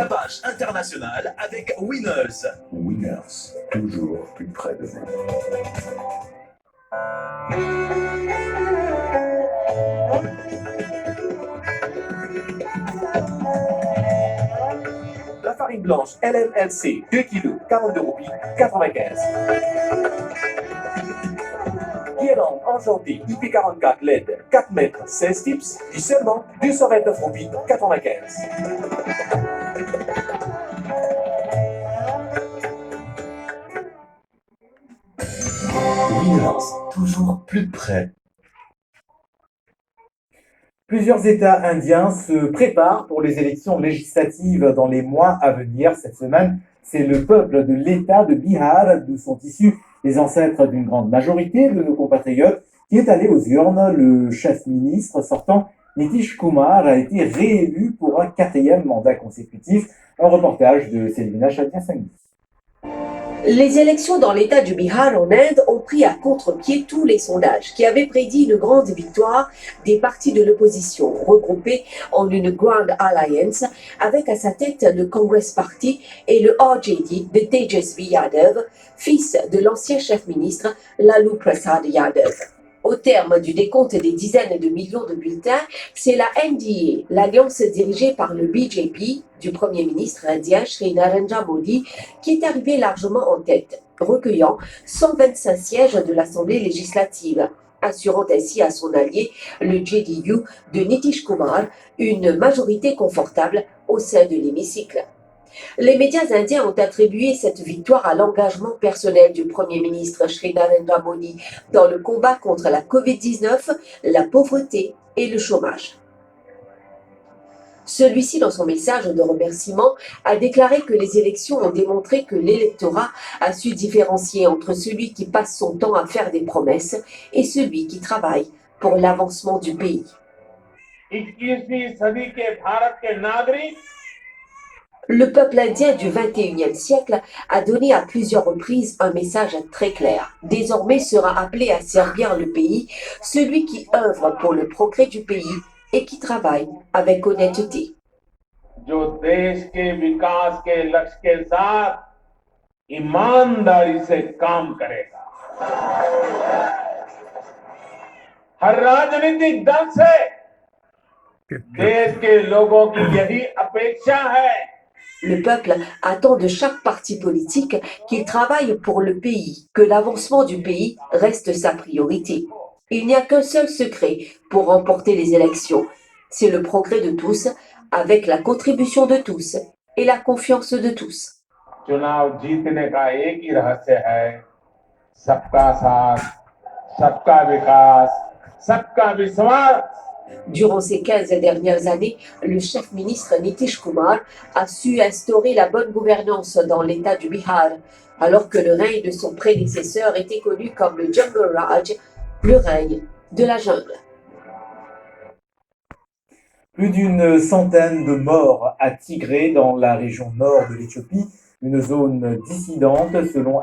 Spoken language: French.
page internationale avec Winners. Winners, toujours plus près de vous. La farine blanche LMLC, 2 kg, 42 roupies, 95. Guirlande enchantée IP44 LED, 4 mètres, 16 tips, du seulement 229 roupies, 95. Winners, toujours plus près. Plusieurs États indiens se préparent pour les élections législatives dans les mois à venir. Cette semaine, c'est le peuple de l'État de Bihar, d'où sont issus les ancêtres d'une grande majorité de nos compatriotes, qui est allé aux urnes. Le chef ministre sortant, Nitish Kumar, a été réélu pour un 4e mandat consécutif. Un reportage de Célina Chadia-Sanghi. Les élections dans l'État du Bihar en Inde ont pris à contre-pied tous les sondages qui avaient prédit une grande victoire des partis de l'opposition, regroupés en une Grand Alliance, avec à sa tête le Congress Party et le RJD de Tejasvi Yadav, fils de l'ancien chef ministre Lalu Prasad Yadav. Au terme du décompte des dizaines de millions de bulletins, c'est la NDA, l'alliance dirigée par le BJP du Premier ministre indien Shri Narendra Modi, qui est arrivée largement en tête, recueillant 125 sièges de l'Assemblée législative, assurant ainsi à son allié, le JDU de Nitish Kumar, une majorité confortable au sein de l'hémicycle. Les médias indiens ont attribué cette victoire à l'engagement personnel du Premier ministre Shri Narendra Modi dans le combat contre la Covid-19, la pauvreté et le chômage. Celui-ci, dans son message de remerciement, a déclaré que les élections ont démontré que l'électorat a su différencier entre celui qui passe son temps à faire des promesses et celui qui travaille pour l'avancement du pays. Le peuple indien du XXIe siècle a donné à plusieurs reprises un message très clair. Désormais sera appelé à servir le pays, celui qui œuvre pour le progrès du pays et qui travaille avec honnêteté. Le peuple attend de chaque parti politique qu'il travaille pour le pays, que l'avancement du pays reste sa priorité. Il n'y a qu'un seul secret pour remporter les élections, c'est le progrès de tous, avec la contribution de tous et la confiance de tous. Durant ces 15 dernières années, le chef ministre Nitish Kumar a su instaurer la bonne gouvernance dans l'État du Bihar, alors que le règne de son prédécesseur était connu comme le Jungle Raj, le règne de la jungle. Plus d'une centaine de morts à Tigré, dans la région nord de l'Éthiopie, une zone dissidente selon